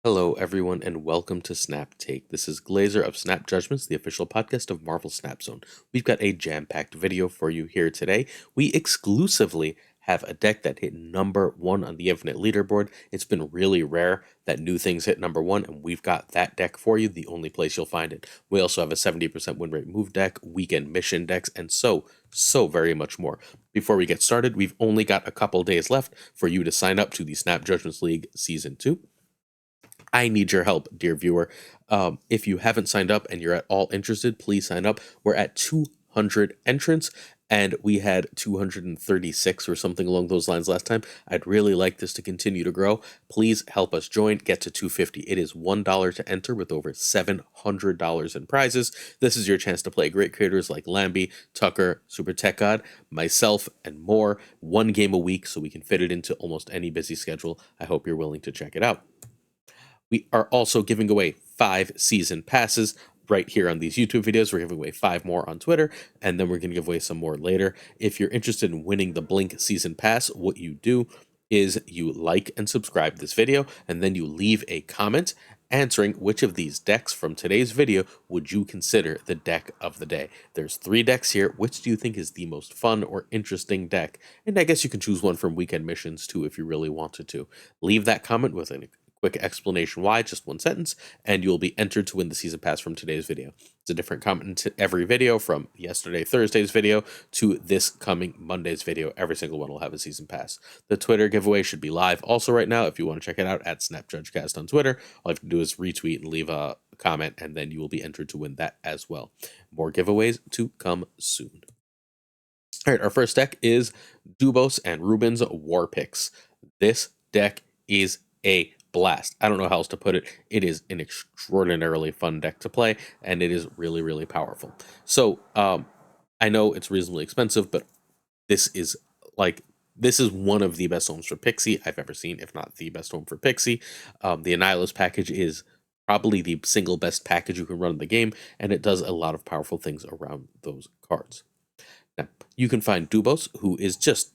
Hello, everyone, and welcome to Snap Take. This is Glazer of Snap Judgments, the official podcast of Marvel Snap Zone. We've got a jam-packed video for you here today. We exclusively have a deck that hit number one on the Infinite Leaderboard. It's been really rare that new things hit number one, and we've got that deck for you, the only place you'll find it. We also have a 70% win rate move deck, weekend mission decks, and so very much more. Before we get started, we've only got a couple days left for you to sign up to the Snap Judgments League Season 2. I need your help, dear viewer. If you haven't signed up and you're at all interested, please sign up. We're at 200 entrants, and we had 236 or something along those lines last time. I'd really like this to continue to grow. Please help us join, get to 250. It is $1 to enter with over $700 in prizes. This is your chance to play great creators like Lambie, Tucker, Super Tech God, myself, and more. One game a week so we can fit it into almost any busy schedule. I hope you're willing to check it out. We are also giving away 5 season passes right here on these YouTube videos. We're giving away 5 more on Twitter, and then we're going to give away some more later. If you're interested in winning the Blink season pass, what you do is you like and subscribe this video, and then you leave a comment answering which of these decks from today's video would you consider the deck of the day. There's 3 decks here. Which do you think is the most fun or interesting deck? And I guess you can choose one from weekend missions too if you really wanted to. Leave that comment with a quick explanation why, just one sentence, and you'll be entered to win the season pass from today's video. It's a different comment to every video, from Thursday's video to this coming Monday's video. Every single one will have a season pass. The Twitter giveaway should be live also right now. If you want to check it out, at SnapJudgeCast on Twitter, all you have to do is retweet and leave a comment, and then you will be entered to win that as well. More giveaways to come soon. All right, our first deck is Dubos and Ruben's War Picks. This deck is a blast. I don't know how else to put it. It is an extraordinarily fun deck to play, and it is really, really powerful. So, I know it's reasonably expensive, but this is one of the best homes for Pixie I've ever seen, if not the best home for Pixie. The Annihilus package is probably the single best package you can run in the game, and it does a lot of powerful things around those cards. Now, you can find Dubos, who is just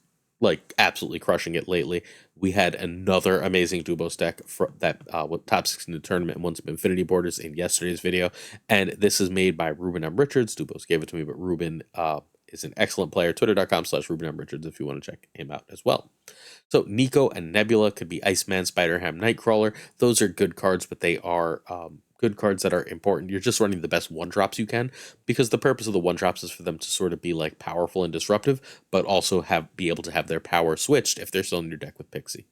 absolutely crushing it lately. We had another amazing Dubos deck that with top 6 in the tournament and won some Infinity Borders in yesterday's video. And this is made by Ruben M. Richards. Dubos gave it to me, but Ruben is an excellent player. Twitter.com/Ruben M. Richards if you want to check him out as well. So Nico and Nebula could be Iceman, Spider-Ham, Nightcrawler. Those are good cards, but they are good cards that are important. You're just running the best 1-drops you can, because the purpose of the 1-drops is for them to sort of be like powerful and disruptive, but also be able to have their power switched if they're still in your deck with Pixie.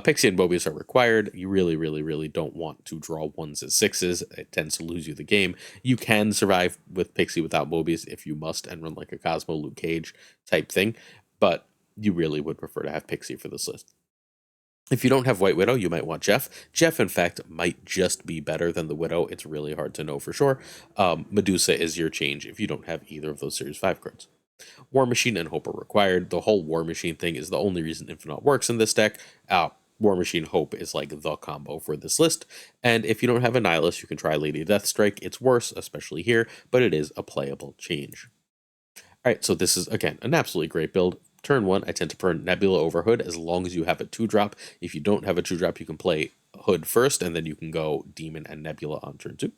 Pixie and Mobius are required. You really, really, really don't want to draw 1s as 6s. It tends to lose you the game. You can survive with Pixie without Mobius if you must, and run like a Cosmo Luke Cage type thing, but you really would prefer to have Pixie for this list. If you don't have White Widow, you might want Jeff. Jeff, in fact, might just be better than the Widow. It's really hard to know for sure. Medusa is your change if you don't have either of those Series 5 cards. War Machine and Hope are required. The whole War Machine thing is the only reason Infinite works in this deck. War Machine Hope is like the combo for this list. And if you don't have Annihilus, you can try Lady Deathstrike. It's worse, especially here, but it is a playable change. All right, so this is, again, an absolutely great build. Turn 1, I tend to burn Nebula over Hood as long as you have a 2-drop. If you don't have a 2-drop, you can play Hood first, and then you can go Demon and Nebula on turn 2.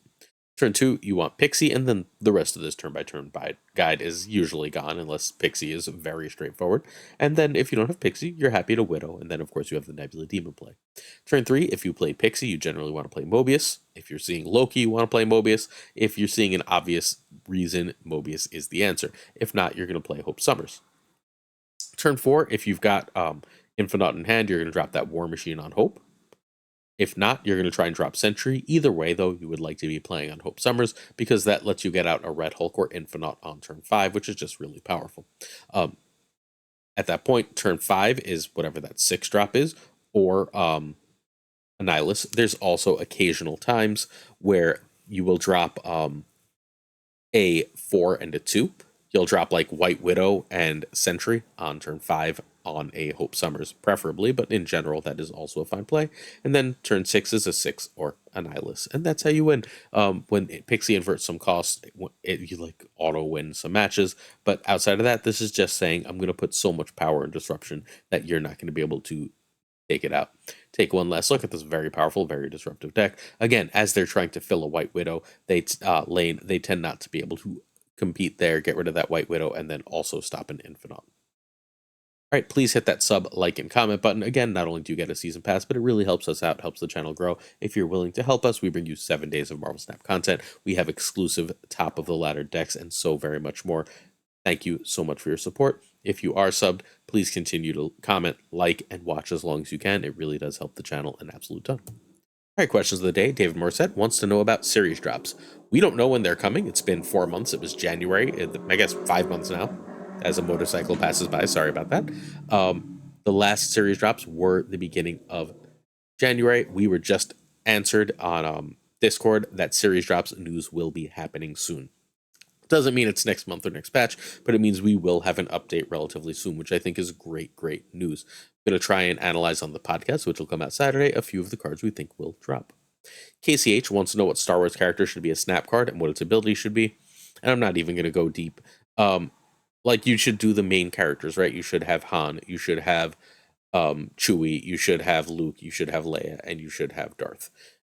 Turn 2, you want Pixie, and then the rest of this turn-by-turn guide is usually gone, unless Pixie is very straightforward. And then if you don't have Pixie, you're happy to Widow, and then of course you have the Nebula Demon play. Turn 3, if you play Pixie, you generally want to play Mobius. If you're seeing Loki, you want to play Mobius. If you're seeing an obvious reason, Mobius is the answer. If not, you're going to play Hope Summers. Turn 4, if you've got Infinite in hand, you're going to drop that War Machine on Hope. If not, you're going to try and drop Sentry. Either way, though, you would like to be playing on Hope Summers, because that lets you get out a Red Hulk or Infinite on turn 5, which is just really powerful. At that point, turn 5 is whatever that 6-drop is, or Annihilus. There's also occasional times where you will drop a 4 and a 2. You'll drop like White Widow and Sentry on turn 5 on a Hope Summers, preferably, but in general, that is also a fine play. And then turn 6 is a 6 or Annihilus, and that's how you win. When Pixie inverts some cost, you like auto win some matches, but outside of that, this is just saying I'm going to put so much power and disruption that you're not going to be able to take it out. Take one last look at this very powerful, very disruptive deck. Again, as they're trying to fill a White Widow, they tend not to be able to compete there, get rid of that White Widow, and then also stop an Infinite. All right, please hit that sub, like, and comment button. Again, not only do you get a season pass, but it really helps us out, helps the channel grow. If you're willing to help us, we bring you 7 days of Marvel Snap content. We have exclusive top of the ladder decks and so very much more. Thank you so much for your support. If you are subbed, please continue to comment, like, and watch as long as you can. It really does help the channel an absolute ton. All right, questions of the day. David Morissette wants to know about series drops. We don't know when they're coming. It's been 4 months. It was January. I guess 5 months now as a motorcycle passes by. Sorry about that. The last series drops were the beginning of January. We were just answered on Discord that series drops news will be happening soon. Doesn't mean it's next month or next patch, but it means we will have an update relatively soon, which I think is great news. I'm going to try and analyze on the podcast, which will come out Saturday, a few of the cards we think will drop. KCH wants to know what Star Wars character should be a snap card and what its ability should be. And I'm not even going to go deep. Like, you should do the main characters, right? You should have Han, you should have Chewie, you should have Luke, you should have Leia, and you should have Darth.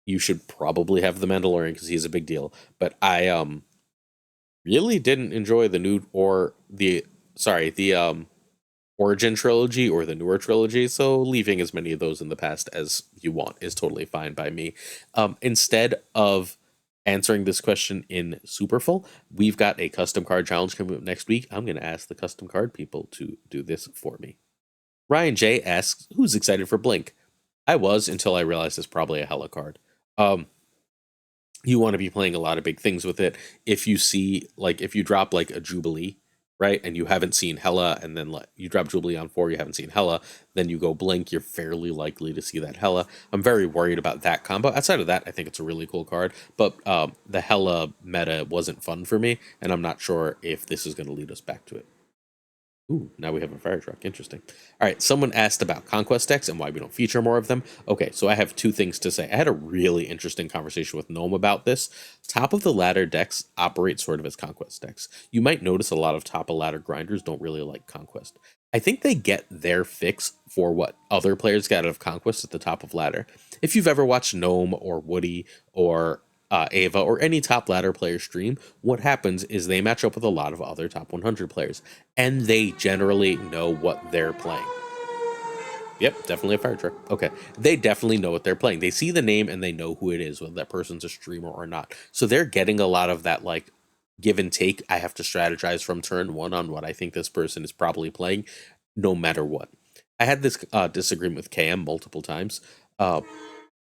You should probably have the Mandalorian because he's a big deal. But I really didn't enjoy the Origin trilogy or the newer trilogy, so leaving as many of those in the past as you want is totally fine by me. Instead of answering this question in super full, we've got a custom card challenge coming up next week. I'm going to ask the custom card people to do this for me. Ryan J asks, who's excited for Blink? I was until I realized it's probably a hella card. You want to be playing a lot of big things with it. If you see, like, if you drop like a Jubilee, right, and you haven't seen Hela, and then you drop Jubilee on 4, you haven't seen Hela, then you go Blink, you're fairly likely to see that Hela. I'm very worried about that combo. Outside of that, I think it's a really cool card, but the Hela meta wasn't fun for me, and I'm not sure if this is going to lead us back to it. Ooh, now we have a fire truck. Interesting. All right, someone asked about conquest decks and why we don't feature more of them. Okay, so I have 2 things to say. I had a really interesting conversation with Gnome about this. Top of the ladder decks operate sort of as conquest decks. You might notice a lot of top of ladder grinders don't really like conquest. I think they get their fix for what other players get out of conquest at the top of ladder. If you've ever watched Gnome or Woody or Ava or any top ladder player stream, what happens is they match up with a lot of other top 100 players, and they generally know what they're playing. Yep, definitely a fire truck. Okay, they definitely know what they're playing. They see the name and they know who it is, whether that person's a streamer or not. So they're getting a lot of that, like, give and take. I have to strategize from turn 1 on what I think this person is probably playing, no matter what. I had this disagreement with KM multiple times.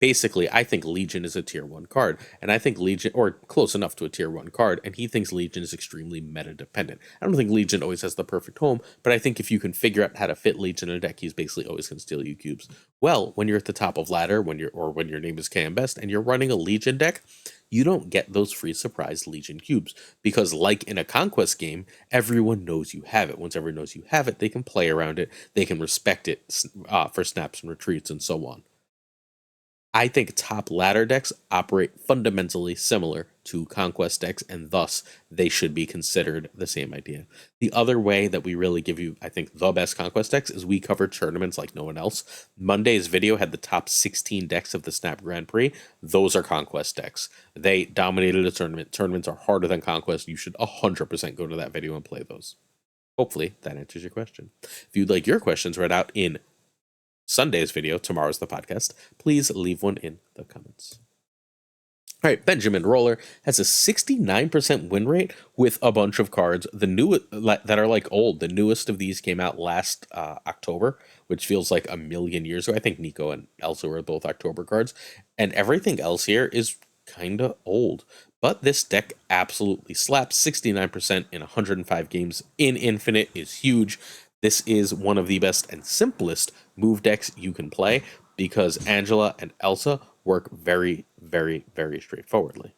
Basically, I think Legion is a tier 1 card, and I think Legion, or close enough to a tier 1 card, and he thinks Legion is extremely meta dependent. I don't think Legion always has the perfect home, but I think if you can figure out how to fit Legion in a deck, he's basically always going to steal you cubes. Well, when you're at the top of ladder, when your name is KM Best, and you're running a Legion deck, you don't get those free surprise Legion cubes, because like in a Conquest game, everyone knows you have it. Once everyone knows you have it, they can play around it, they can respect it for snaps and retreats and so on. I think top ladder decks operate fundamentally similar to conquest decks, and thus they should be considered the same idea. The other way that we really give you, I think, the best conquest decks is we cover tournaments like no one else. Monday's video had the top 16 decks of the Snap Grand Prix. Those are conquest decks. They dominated a tournament. Tournaments are harder than conquest. You should 100% go to that video and play those. Hopefully that answers your question. If you'd like your questions read out in Sunday's video, tomorrow's the podcast, please leave one in the comments. All right, Benjamin Roller has a 69% win rate with a bunch of cards. The new that are like old. The newest of these came out last October, which feels like a million years ago. I think Nico and Elsa were both October cards, and everything else here is kind of old. But this deck absolutely slaps. 69% in 105 games in Infinite is huge. This is one of the best and simplest move decks you can play because Angela and Elsa work very, very, very straightforwardly.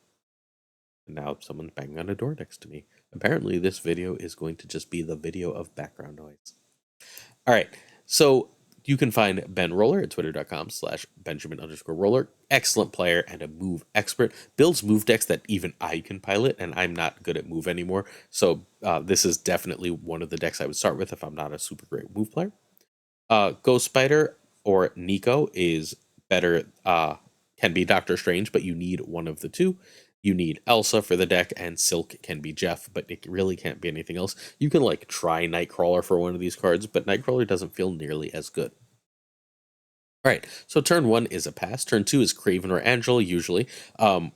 And now someone's banging on a door next to me. Apparently this video is going to just be the video of background noise. All right, so you can find Ben Roller at twitter.com/Benjamin_Roller. Excellent player and a move expert. Builds move decks that even I can pilot, and I'm not good at move anymore. So this is definitely one of the decks I would start with if I'm not a super great move player. Ghost Spider, or Nico is better, can be Doctor Strange, but you need one of the two. You need Elsa for the deck, and Silk can be Jeff, but it really can't be anything else. You can like try Nightcrawler for one of these cards, but Nightcrawler doesn't feel nearly as good. All right, so turn 1 is a pass. Turn 2 is Craven or Angela, usually, and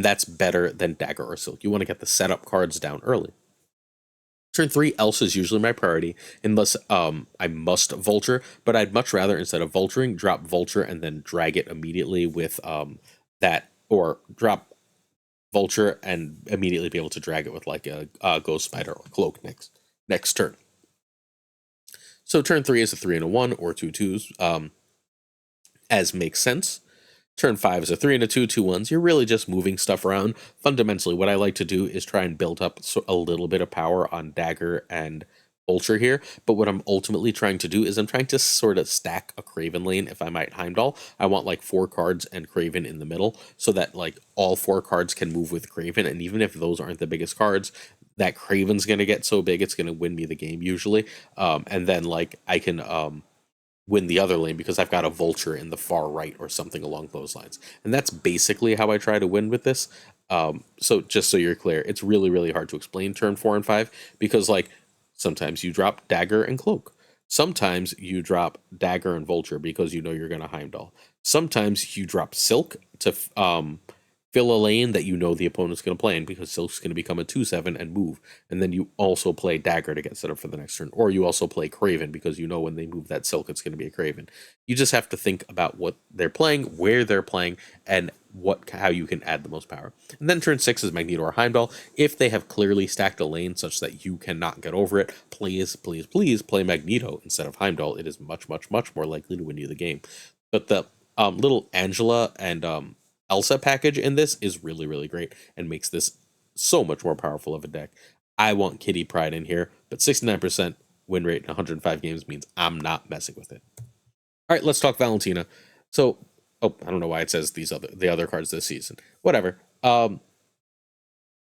that's better than Dagger or Silk. You want to get the setup cards down early. Turn 3, Elsa is usually my priority, unless I must Vulture, but I'd much rather, instead of Vulturing, drop Vulture and then drag it immediately with that, or drop Vulture and immediately be able to drag it with like a Ghost Spider or Cloak next turn. So turn 3 is a 3 and a 1, or 2 twos, as makes sense. Turn 5 is a 3 and a 2, 2 1s. You're really just moving stuff around. Fundamentally, what I like to do is try and build up a little bit of power on Dagger and Vulture here. But what I'm ultimately trying to do is I'm trying to sort of stack a Craven lane if I might Heimdall. I want like 4 cards and Craven in the middle so that like all 4 cards can move with Craven. And even if those aren't the biggest cards, that Craven's going to get so big it's going to win me the game usually. And then like I can win the other lane because I've got a Vulture in the far right or something along those lines. And that's basically how I try to win with this. So just so you're clear, it's really, really hard to explain turn 4 and 5 because like sometimes you drop Dagger and Cloak. Sometimes you drop Dagger and Vulture because you know you're going to Heimdall. Sometimes you drop Silk to fill a lane that you know the opponent's going to play in because Silk's going to become a 2/7 and move. And then you also play Dagger to get set up for the next turn. Or you also play Craven because you know when they move that Silk, it's going to be a Craven. You just have to think about what they're playing, where they're playing, and how you can add the most power. And then turn 6 is Magneto or Heimdall. If they have clearly stacked a lane such that you cannot get over it, please, please, please play Magneto instead of Heimdall. It is much, much, much more likely to win you the game. But the little Angela and Elsa package in this is really, really great and makes this so much more powerful of a deck. I want Kitty Pryde in here, but 69% win rate in 105 games means I'm not messing with it. All right, let's talk Valentina. So, I don't know why it says the other cards this season. Whatever.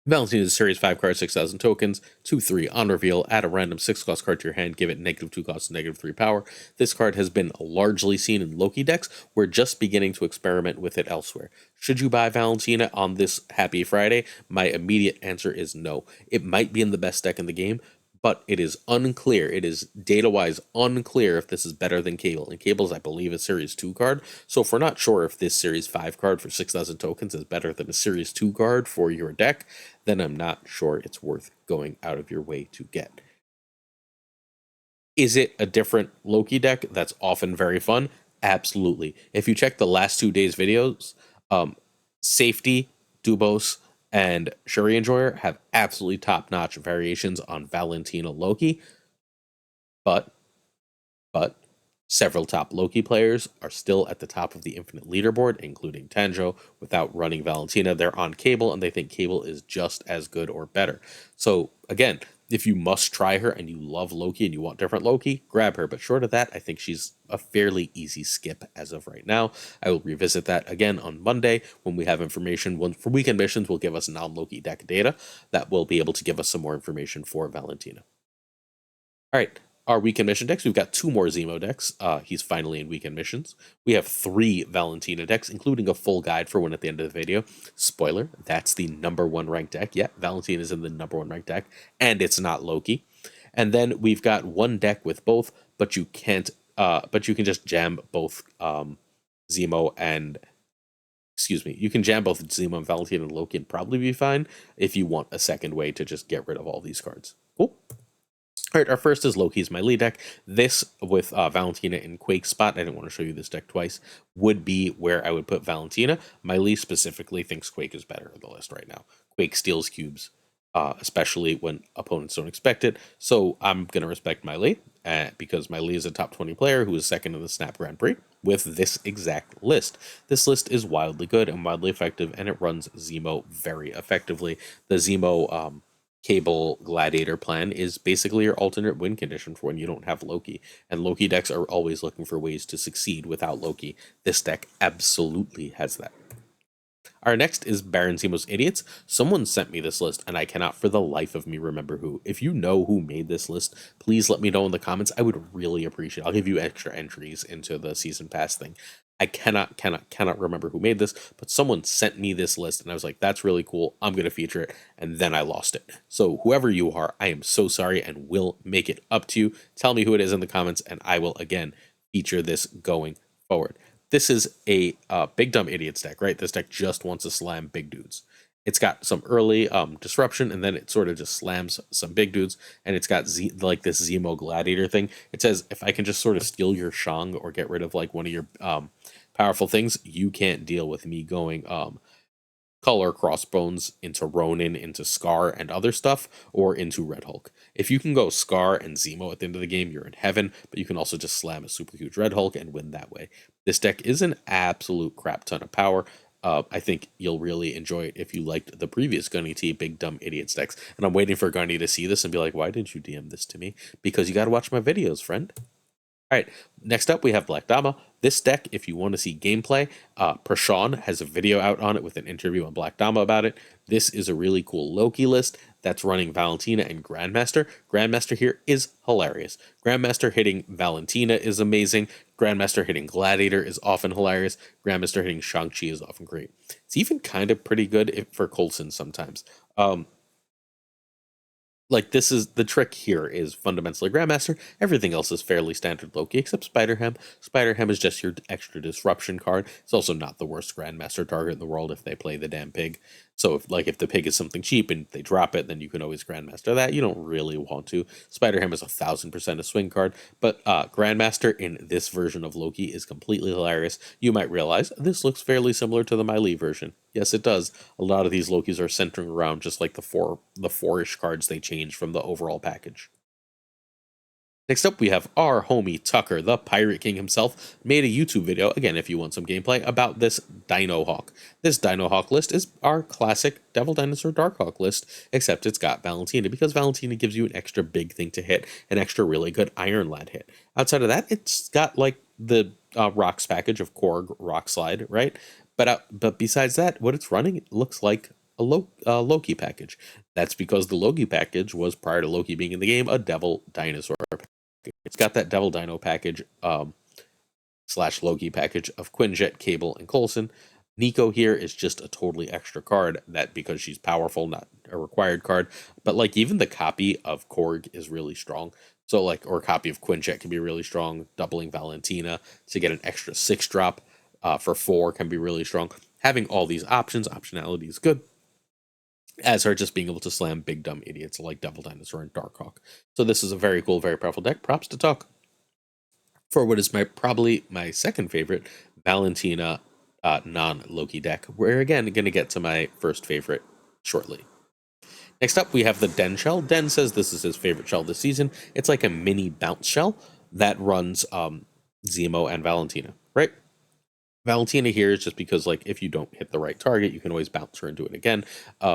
Valentina is a series 5 card, 6,000 tokens, 2/3 on reveal. Add a random 6-cost card to your hand, give it -2 cost, -3 power. This card has been largely seen in Loki decks. We're just beginning to experiment with it elsewhere. Should you buy Valentina on this Happy Friday? My immediate answer is no. It might be in the best deck in the game, but it is unclear. It is data-wise unclear if this is better than Cable. And Cable's, I believe, a Series 2 card. So if we're not sure if this Series 5 card for 6,000 tokens is better than a Series 2 card for your deck, then I'm not sure it's worth going out of your way to get. Is it a different Loki deck that's often very fun? Absolutely. If you check the last 2 days' videos, Safety, Dubos, and Shuri Enjoyer have absolutely top-notch variations on Valentina Loki, but several top Loki players are still at the top of the Infinite leaderboard, including Tanjo, without running Valentina. They're on Cable, and they think Cable is just as good or better. So, again, if you must try her and you love Loki and you want different Loki, grab her. But short of that, I think she's a fairly easy skip as of right now. I will revisit that again on Monday when we have information. For weekend missions, will give us non-Loki deck data that will be able to give us some more information for Valentina. All right, our weekend mission decks. We've got 2 more Zemo decks. He's finally in weekend missions. We have 3 Valentina decks, including a full guide for one at the end of the video. Spoiler, that's the #1 ranked deck. Yeah, Valentina is in the #1 ranked deck, and it's not Loki. And then we've got 1 deck with both, but you can't. But you can just jam both Zemo and. Excuse me. You can jam both Zemo and Valentina and Loki and probably be fine if you want a second way to just get rid of all these cards. Cool. All right, our first is Loki's My Lead deck. This, with Valentina in Quake spot, I didn't want to show you this deck twice, would be where I would put Valentina. My Lee specifically thinks Quake is better on the list right now. Quake steals cubes, especially when opponents don't expect it. So I'm going to respect My Lee, because My Lee is a top 20 player who is second in the Snap Grand Prix with this exact list. This list is wildly good and wildly effective, and it runs Zemo very effectively. The Zemo Cable Gladiator plan is basically your alternate win condition for when you don't have Loki. And Loki decks are always looking for ways to succeed without Loki. This deck absolutely has that. Our next is Baron Zemo's Idiots. Someone sent me this list, and I cannot for the life of me remember who. If you know who made this list, please let me know in the comments. I would really appreciate it. I'll give you extra entries into the season pass thing. I cannot remember who made this, but someone sent me this list, and I was like, that's really cool. I'm going to feature it, and then I lost it. So whoever you are, I am so sorry and will make it up to you. Tell me who it is in the comments, and I will, again, feature this going forward. This is a Big Dumb Idiots deck, right? This deck just wants to slam big dudes. It's got some early disruption, and then it sort of just slams some big dudes, and it's got like this Zemo Gladiator thing. It says, if I can just sort of steal your Shang or get rid of like one of your powerful things, you can't deal with me going color Crossbones into Ronin, into Scar and other stuff, or into Red Hulk. If you can go Scar and Zemo at the end of the game, you're in heaven, but you can also just slam a super huge Red Hulk and win that way. This deck is an absolute crap ton of power. I think you'll really enjoy it if you liked the previous Gunny T Big Dumb Idiots decks. And I'm waiting for Gunny to see this and be like, why didn't you DM this to me? Because you got to watch my videos, friend. All right, next up we have Black Dama. This deck, if you want to see gameplay, Prashawn has a video out on it with an interview on Black Dama about it. This is a really cool Loki list that's running Valentina and Grandmaster. Grandmaster here is hilarious. Grandmaster hitting Valentina is amazing. Grandmaster hitting Gladiator is often hilarious. Grandmaster hitting Shang-Chi is often great. It's even kind of pretty good for Coulson sometimes. Like, this is the trick here is fundamentally Grandmaster. Everything else is fairly standard Loki except Spider-Ham. Spider-Ham is just your extra disruption card. It's also not the worst Grandmaster target in the world if they play the damn pig. So if the pig is something cheap and they drop it, then you can always Grandmaster that. You don't really want to. Spider-Ham is 1000% a swing card, but Grandmaster in this version of Loki is completely hilarious. You might realize this looks fairly similar to the Miley version. Yes, it does. A lot of these Lokis are centering around just like the four-ish cards they change from the overall package. Next up, we have our homie Tucker, the Pirate King himself, made a YouTube video, again, if you want some gameplay, about this Dino Hawk. This Dino Hawk list is our classic Devil Dinosaur Dark Hawk list, except it's got Valentina, because Valentina gives you an extra big thing to hit, an extra really good Iron Lad hit. Outside of that, it's got, like, the Rocks package of Korg Rock Slide, right? But besides that, what it's running, it looks like a Loki package. That's because the Loki package was, prior to Loki being in the game, a Devil Dinosaur. It's got that Devil Dino package, / Loki package of Quinjet, Cable, and Coulson. Nico here is just a totally extra card that, because she's powerful, not a required card. But like, even the copy of Korg is really strong. So like, or a copy of Quinjet can be really strong. Doubling Valentina to get an extra 6-drop for 4 can be really strong. Having all these optionality is good, as are just being able to slam big dumb idiots like Devil Dinosaur and Darkhawk. So this is a very cool, very powerful deck. Props to Tuck for what is probably my second favorite Valentina non-Loki deck. We're again going to get to my first favorite shortly. Next up, we have the Den shell. Den says this is his favorite shell this season. It's like a mini bounce shell that runs Zemo and Valentina, right? Valentina here is just because, like, if you don't hit the right target, you can always bounce her into it again.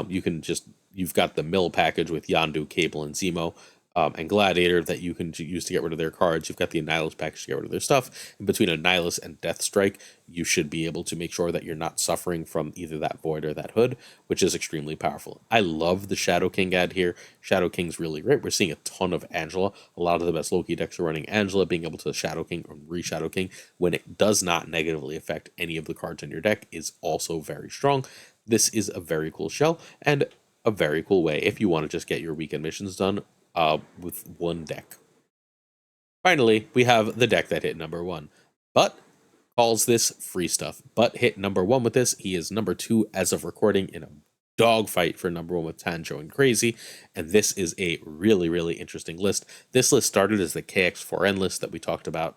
You've got the mill package with Yondu, Cable, and Zemo, and Gladiator that you can use to get rid of their cards. You've got the Annihilus package to get rid of their stuff. And between Annihilus and Death Strike, you should be able to make sure that you're not suffering from either that Void or that Hood, which is extremely powerful. I love the Shadow King ad here. Shadow King's really great. We're seeing a ton of Angela. A lot of the best Loki decks are running Angela. Being able to Shadow King or re-Shadow King when it does not negatively affect any of the cards in your deck is also very strong. This is a very cool shell and a very cool way if you want to just get your weekend missions done with one deck. Finally, we have the deck that hit number 1. But calls this free stuff. But hit number 1 with this. He is number 2 as of recording in a dogfight for number 1 with Tanjo and Crazy. And this is a really, really interesting list. This list started as the KX4N list that we talked about,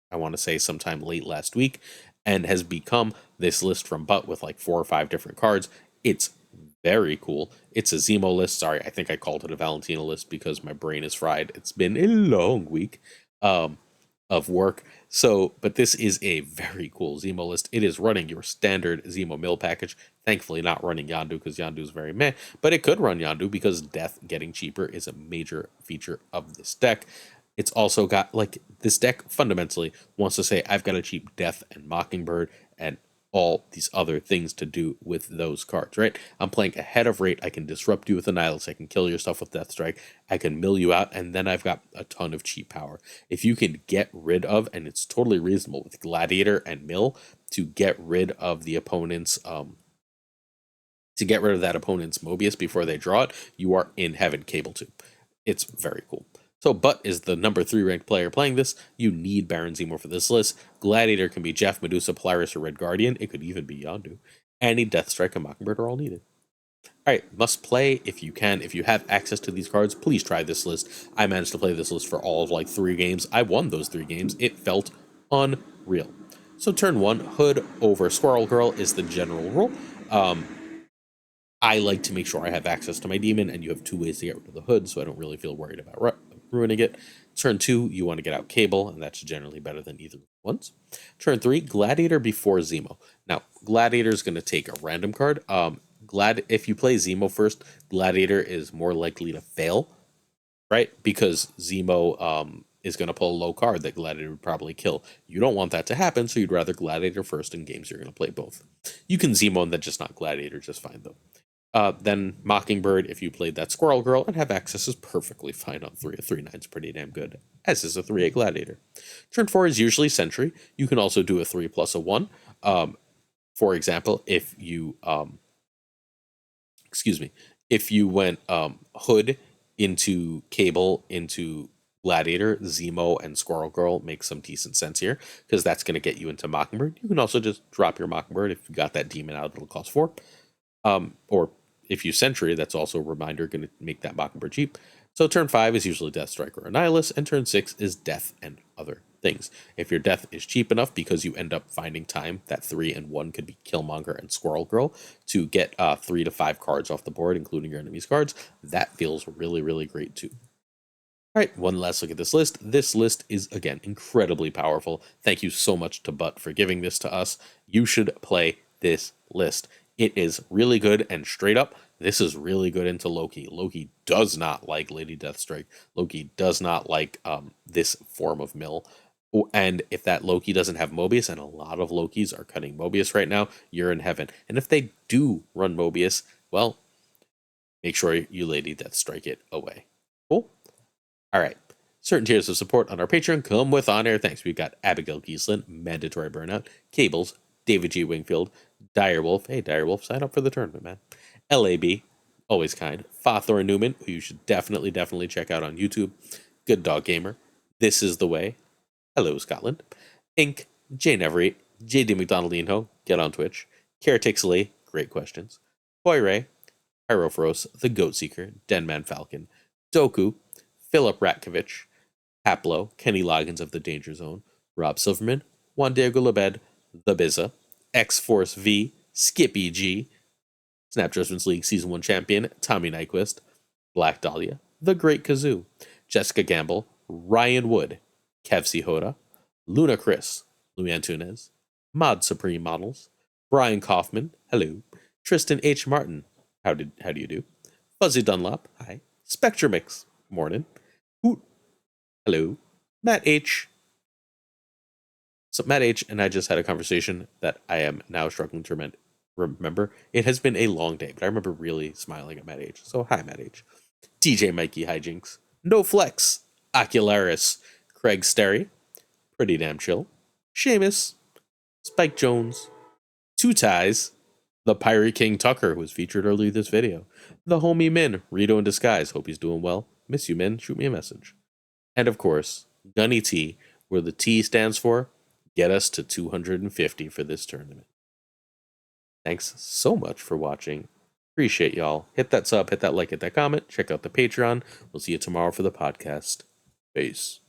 I want to say sometime late last week, and has become this list from Butt with like 4 or 5 different cards. It's very cool. It's a Zemo list. Sorry, I think I called it a Valentina list because my brain is fried. It's been a long week of work. So, but this is a very cool Zemo list. It is running your standard Zemo mill package. Thankfully not running Yondu because Yondu is very meh, but it could run Yondu because death getting cheaper is a major feature of this deck. It's also got, like, this deck fundamentally wants to say, I've got a cheap Death and Mockingbird and all these other things to do with those cards, right? I'm playing ahead of rate. I can disrupt you with Annihilus. I can kill your stuff with Death Strike. I can mill you out, and then I've got a ton of cheap power. If you can get rid of, and it's totally reasonable with Gladiator and Mill to get rid of the opponent's to get rid of that opponent's Mobius before they draw it, you are in heaven. Cable 2. It's very cool. So Butt is the number 3 ranked player playing this. You need Baron Zemo for this list. Gladiator can be Jeff, Medusa, Polaris, or Red Guardian. It could even be Yondu. Any Deathstrike and Mockingbird are all needed. Alright, must play if you can. If you have access to these cards, please try this list. I managed to play this list for all of like 3 games. I won those 3 games. It felt unreal. So turn 1, Hood over Squirrel Girl is the general rule. I like to make sure I have access to my demon, and you have 2 ways to get rid of the Hood, so I don't really feel worried about ruining it. Turn 2, you want to get out Cable, and that's generally better than either ones. Turn 3, Gladiator before Zemo. Now, Gladiator is going to take a random card. If you play Zemo first, Gladiator is more likely to fail, right? Because Zemo is going to pull a low card that Gladiator would probably kill. You don't want that to happen, so you'd rather Gladiator first in games you're going to play both. You can Zemo and then just not Gladiator just fine, though. Then Mockingbird, if you played that Squirrel Girl and have access, is perfectly fine on 3. A 3/9 is pretty damn good, as is a 3/8 Gladiator. Turn 4 is usually Sentry. You can also do a 3 plus a 1. For example, if you if you went Hood into Cable into Gladiator, Zemo and Squirrel Girl make some decent sense here, because that's going to get you into Mockingbird. You can also just drop your Mockingbird. If you got that demon out, it'll cost 4. Or if you Sentry, that's also a reminder going to make that Mockingbird cheap. So turn 5 is usually Death Strike or Annihilus, and turn 6 is Death and other things. If your Death is cheap enough because you end up finding time, that 3 and 1 could be Killmonger and Squirrel Girl to get 3 to 5 cards off the board, including your enemy's cards, that feels really, really great too. Alright, one last look at this list. This list is, again, incredibly powerful. Thank you so much to Butt for giving this to us. You should play this list. It is really good, and straight up, this is really good into Loki. Loki does not like Lady Deathstrike. Loki does not like this form of mill. And if that Loki doesn't have Mobius, and a lot of Lokis are cutting Mobius right now, you're in heaven. And if they do run Mobius, well, make sure you Lady Deathstrike it away. Cool? Alright. Certain tiers of support on our Patreon come with on-air thanks. We've got Abigail Giesland, Mandatory Burnout, Cables, David G. Wingfield, Direwolf. Hey, Direwolf, sign up for the tournament, man. LAB, always kind. Fathor Newman, who you should definitely check out on YouTube. Good Dog Gamer. This is the Way. Hello, Scotland. Ink, Jane Everett, JD McDonaldinho, get on Twitch. Caretixley, great questions. Hoyray, Hierophoros, The Goat Seeker, Denman Falcon, Doku, Philip Ratkovich, Haplo, Kenny Loggins of The Danger Zone, Rob Silverman, Juan Diego Lebed, The Bizza, X-Force V, Skippy G, Snap Judgments League Season 1 Champion, Tommy Nyquist, Black Dahlia, The Great Kazoo, Jessica Gamble, Ryan Wood, Kevsey Hoda, Luna Chris, Louis Antunes, Mod Supreme Models, Brian Kaufman, hello, Tristan H. Martin, how do you do? Fuzzy Dunlop, hi, Spectrumix, morning, Hoot, hello, Matt H. So Matt H. and I just had a conversation that I am now struggling to remember. It has been a long day, but I remember really smiling at Matt H. So hi, Matt H. DJ Mikey Hijinks, No Flex, Ocularis, Craig Sterry, Pretty Damn Chill, Seamus, Spike Jones, Two Ties, the Pirate King Tucker, who was featured earlier this video, the homie Min, Rito in Disguise, hope he's doing well, miss you Min, shoot me a message. And of course, Gunny T, where the T stands for get us to 250 for this tournament. Thanks so much for watching. Appreciate y'all. Hit that sub, hit that like, hit that comment. Check out the Patreon. We'll see you tomorrow for the podcast. Peace.